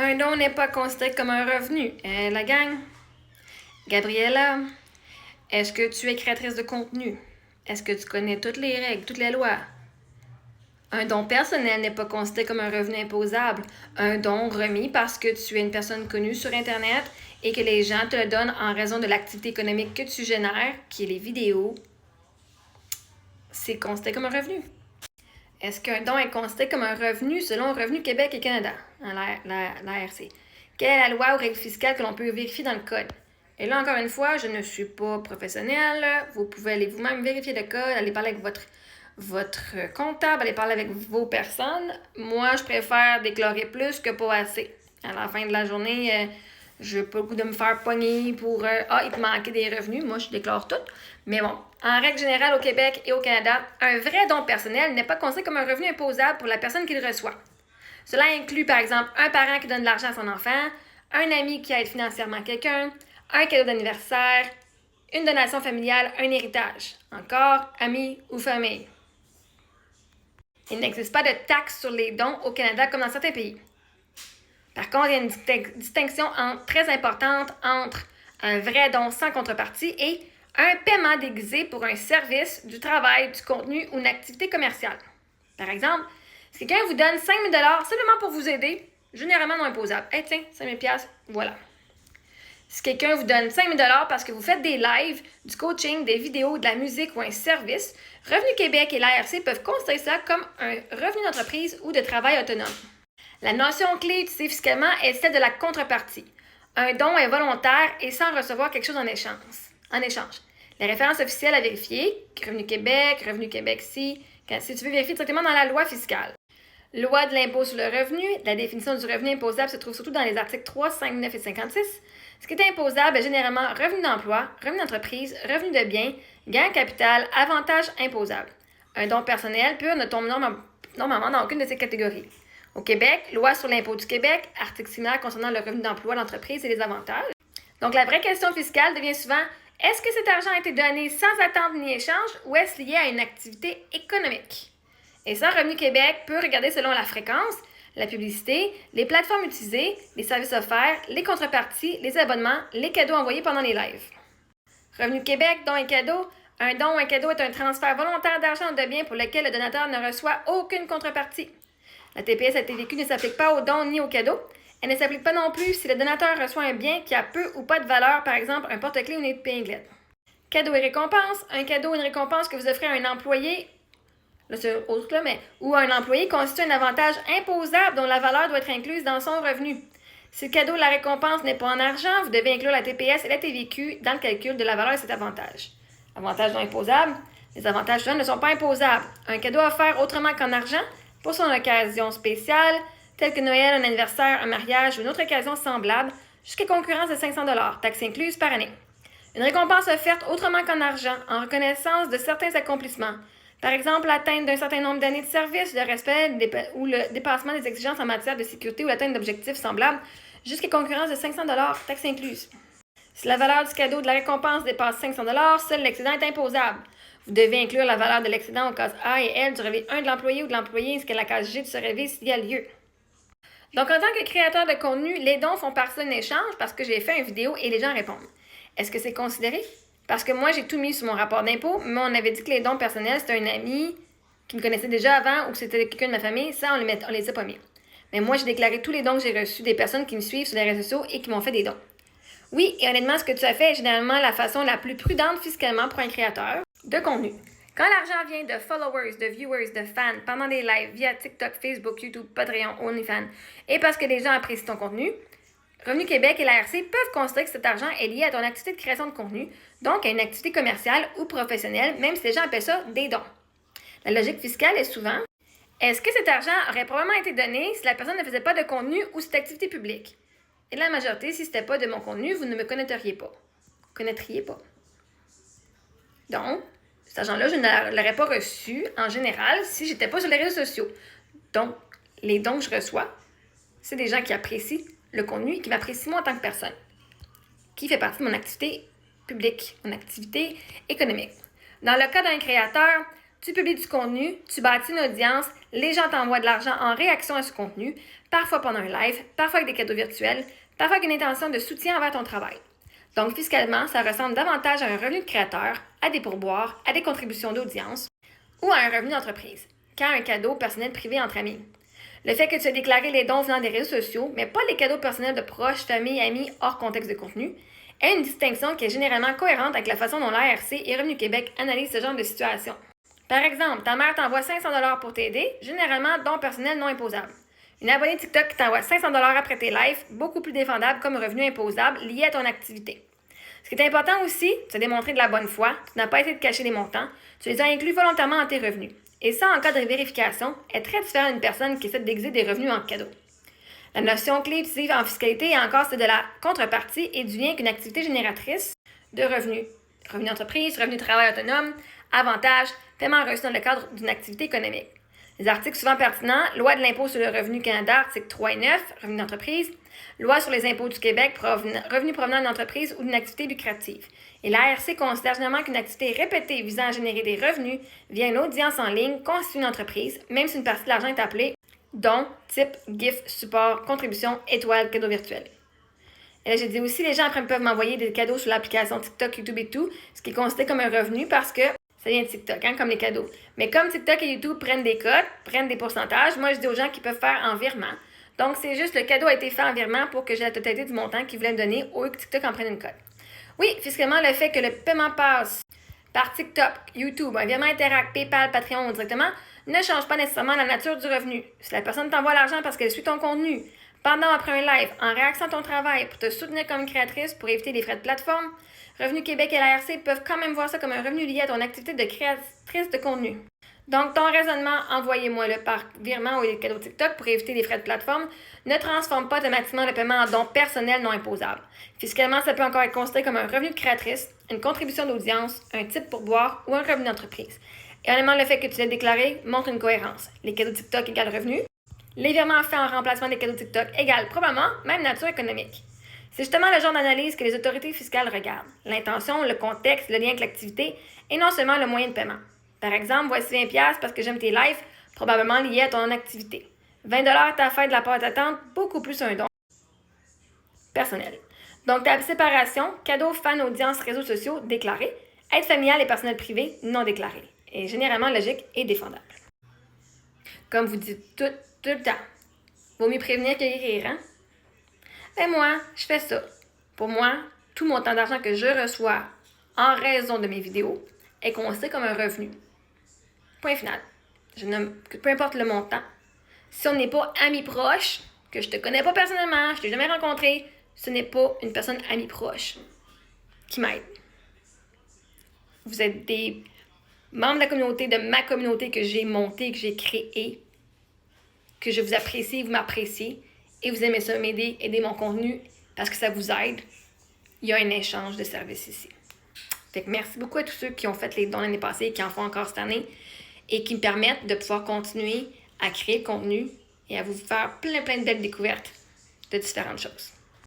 Un don n'est pas considéré comme un revenu. La gang? Gabriella, est-ce que tu es créatrice de contenu? Est-ce que tu connais toutes les règles, toutes les lois? Un don personnel n'est pas considéré comme un revenu imposable. Un don remis parce que tu es une personne connue sur Internet et que les gens te le donnent en raison de l'activité économique que tu génères, qui est les vidéos, c'est considéré comme un revenu. Est-ce qu'un don est considéré comme un revenu selon Revenu Québec et Canada, l'ARC? Quelle est la loi ou règle fiscale que l'on peut vérifier dans le code? Et là, encore une fois, je ne suis pas professionnelle. Vous pouvez aller vous-même vérifier le code, aller parler avec votre comptable, aller parler avec vos personnes. Moi, je préfère déclarer plus que pas assez. À la fin de la journée, je n'ai pas le goût de me faire pogner pour il te manquait des revenus. Moi, je déclare tout. Mais bon, en règle générale, au Québec et au Canada, un vrai don personnel n'est pas considéré comme un revenu imposable pour la personne qui le reçoit. Cela inclut, par exemple, un parent qui donne de l'argent à son enfant, un ami qui aide financièrement quelqu'un, un cadeau d'anniversaire, une donation familiale, un héritage. Encore, amis ou famille. Il n'existe pas de taxe sur les dons au Canada comme dans certains pays. Par contre, il y a une distinction très importante entre un vrai don sans contrepartie et un paiement déguisé pour un service, du travail, du contenu ou une activité commerciale. Par exemple, si quelqu'un vous donne 5 000 $ simplement pour vous aider, généralement non imposable. Hey, tiens, 5 000 $, voilà. Si quelqu'un vous donne 5 000 $ parce que vous faites des lives, du coaching, des vidéos, de la musique ou un service, Revenu Québec et l'ARC peuvent considérer ça comme un revenu d'entreprise ou de travail autonome. La notion clé utilisée fiscalement est celle de la contrepartie. Un don est volontaire et sans recevoir quelque chose en échange. Les références officielles à vérifier, Revenu Québec si tu veux vérifier directement dans la loi fiscale. Loi de l'impôt sur le revenu, la définition du revenu imposable se trouve surtout dans les articles 3, 5, 9 et 56. Ce qui est imposable est généralement revenu d'emploi, revenu d'entreprise, revenu de biens, gain en capital, avantage imposable. Un don personnel pur ne tombe normalement dans aucune de ces catégories. Au Québec, loi sur l'impôt du Québec, article similaire concernant le revenu d'emploi d'entreprise et les avantages. Donc la vraie question fiscale devient souvent, est-ce que cet argent a été donné sans attente ni échange ou est-ce lié à une activité économique? Et ça, Revenu Québec peut regarder selon la fréquence, la publicité, les plateformes utilisées, les services offerts, les contreparties, les abonnements, les cadeaux envoyés pendant les lives. Revenu Québec, don et cadeau. Un don ou un cadeau est un transfert volontaire d'argent ou de biens pour lequel le donateur ne reçoit aucune contrepartie. La TPS à TVQ ne s'applique pas aux dons ni aux cadeaux. Elle ne s'applique pas non plus si le donateur reçoit un bien qui a peu ou pas de valeur, par exemple un porte-clés ou une épinglette. Cadeau et récompense. Un cadeau ou une récompense que vous offrez à un employé ou un employé constitue un avantage imposable dont la valeur doit être incluse dans son revenu. Si le cadeau ou la récompense n'est pas en argent, vous devez inclure la TPS et la TVQ dans le calcul de la valeur de cet avantage. Avantage non imposable. Les avantages ne sont pas imposables. Un cadeau offert autrement qu'en argent, pour son occasion spéciale, telle que Noël, un anniversaire, un mariage ou une autre occasion semblable, jusqu'à concurrence de 500 $, taxes incluses par année. Une récompense offerte autrement qu'en argent, en reconnaissance de certains accomplissements. Par exemple, l'atteinte d'un certain nombre d'années de service, le respect ou le dépassement des exigences en matière de sécurité ou l'atteinte d'objectifs semblables, jusqu'à concurrence de 500 $, taxes incluses. Si la valeur du cadeau ou de la récompense dépasse 500 $, seul l'excédent est imposable. Vous devez inclure la valeur de l'excédent aux cases A et L du relevé 1 de l'employé ou de l'employé ainsi que la case G de ce relevé s'il y a lieu. Donc, en tant que créateur de contenu, les dons font partie d'un échange parce que j'ai fait une vidéo et les gens répondent. Est-ce que c'est considéré? Parce que moi, j'ai tout mis sur mon rapport d'impôt, mais on avait dit que les dons personnels, c'était un ami qui me connaissait déjà avant ou que c'était quelqu'un de ma famille. Ça, on les a pas mis. Mais moi, j'ai déclaré tous les dons que j'ai reçus des personnes qui me suivent sur les réseaux sociaux et qui m'ont fait des dons. Oui, et honnêtement, ce que tu as fait est généralement la façon la plus prudente fiscalement pour un créateur de contenu. Quand l'argent vient de followers, de viewers, de fans, pendant des lives via TikTok, Facebook, YouTube, Patreon, OnlyFans, et parce que les gens apprécient ton contenu, Revenu Québec et l'ARC peuvent considérer que cet argent est lié à ton activité de création de contenu, donc à une activité commerciale ou professionnelle, même si les gens appellent ça des dons. La logique fiscale est souvent, est-ce que cet argent aurait probablement été donné si la personne ne faisait pas de contenu ou cette activité publique? Et la majorité, si ce n'était pas de mon contenu, vous ne me connaîtriez pas. Donc, cet argent-là, je ne l'aurais pas reçu en général si je n'étais pas sur les réseaux sociaux. Donc, les dons que je reçois, c'est des gens qui apprécient le contenu et qui m'apprécient moi en tant que personne, qui fait partie de mon activité publique, mon activité économique. Dans le cas d'un créateur, Tu publies du contenu, tu bâtis une audience, les gens t'envoient de l'argent en réaction à ce contenu, parfois pendant un live, parfois avec des cadeaux virtuels, parfois avec une intention de soutien envers ton travail. Donc fiscalement, ça ressemble davantage à un revenu de créateur, à des pourboires, à des contributions d'audience ou à un revenu d'entreprise, qu'à un cadeau personnel privé entre amis. Le fait que tu aies déclaré les dons venant des réseaux sociaux, mais pas les cadeaux personnels de proches, famille, amis, hors contexte de contenu, est une distinction qui est généralement cohérente avec la façon dont l'ARC et Revenu Québec analysent ce genre de situation. Par exemple, ta mère t'envoie 500 $ pour t'aider, généralement don personnel non imposable. Une abonnée TikTok qui t'envoie 500 $ après tes lives, beaucoup plus défendable comme revenu imposable lié à ton activité. Ce qui est important aussi, tu as démontré de la bonne foi, tu n'as pas essayé de cacher les montants, tu les as inclus volontairement dans tes revenus. Et ça, en cas de vérification, est très différent d'une personne qui essaie de déguiser des revenus en cadeau. La notion clé utilisée en fiscalité est encore celle de la contrepartie et du lien avec une activité génératrice de revenus. Revenu d'entreprise, revenu de travail autonome, avantages, paiement reçu dans le cadre d'une activité économique. Les articles souvent pertinents, Loi de l'impôt sur le revenu Canada, articles 3 et 9, revenu d'entreprise, Loi sur les impôts du Québec, revenu provenant d'une entreprise ou d'une activité lucrative. Et l'ARC considère généralement qu'une activité répétée visant à générer des revenus via une audience en ligne constitue une entreprise, même si une partie de l'argent est appelée don, type, GIF, support, contribution, étoile, cadeau virtuel. Et là, j'ai dit aussi, les gens après peuvent m'envoyer des cadeaux sur l'application TikTok, YouTube et tout, ce qui est considéré comme un revenu parce que ça vient de TikTok, comme les cadeaux. Mais comme TikTok et YouTube prennent des cotes, prennent des pourcentages, moi, je dis aux gens qu'ils peuvent faire en virement. Donc, c'est juste le cadeau a été fait en virement pour que j'ai la totalité du montant qu'ils voulaient me donner au lieu que TikTok en prenne une cote. Oui, fiscalement, le fait que le paiement passe par TikTok, YouTube, un virement Interact, PayPal, Patreon ou directement, ne change pas nécessairement la nature du revenu. Si la personne t'envoie l'argent parce qu'elle suit ton contenu, pendant ou après un live, en réaction à ton travail, pour te soutenir comme créatrice, pour éviter les frais de plateforme, Revenu Québec et l'ARC peuvent quand même voir ça comme un revenu lié à ton activité de créatrice de contenu. Donc, ton raisonnement, envoyez-moi-le par virement ou les cadeaux TikTok pour éviter les frais de plateforme, ne transforme pas automatiquement le paiement en don personnel non imposable. Fiscalement, ça peut encore être considéré comme un revenu de créatrice, une contribution d'audience, un type pourboire ou un revenu d'entreprise. Et honnêtement, le fait que tu l'aies déclaré montre une cohérence. Les cadeaux TikTok égale revenu. Les virements faits en remplacement des cadeaux TikTok égale probablement même nature économique. C'est justement le genre d'analyse que les autorités fiscales regardent. L'intention, le contexte, le lien avec l'activité et non seulement le moyen de paiement. Par exemple, voici 20$ parce que j'aime tes lives, probablement lié à ton activité. 20$ à ta fête de la part de ta tante, beaucoup plus un don personnel. Donc, ta séparation, cadeau, fan, audience, réseaux sociaux, déclaré. Aide familiale et personnel privé, non déclaré. Et généralement logique et défendable. Comme vous dites tout le temps, vaut mieux prévenir que guérir, hein? Ben moi, je fais ça. Pour moi, tout montant d'argent que je reçois en raison de mes vidéos est considéré comme un revenu. Point final. Peu importe le montant, si on n'est pas amis proches, que je te connais pas personnellement, je t'ai jamais rencontré, ce n'est pas une personne amie proche qui m'aide. Vous êtes des membres de la communauté, de ma communauté que j'ai montée, que j'ai créée, que je vous apprécie, vous m'appréciez, et vous aimez ça m'aider, aider mon contenu, parce que ça vous aide. Il y a un échange de services ici. Fait que merci beaucoup à tous ceux qui ont fait les dons l'année passée et qui en font encore cette année, et qui me permettent de pouvoir continuer à créer le contenu et à vous faire plein de belles découvertes de différentes choses.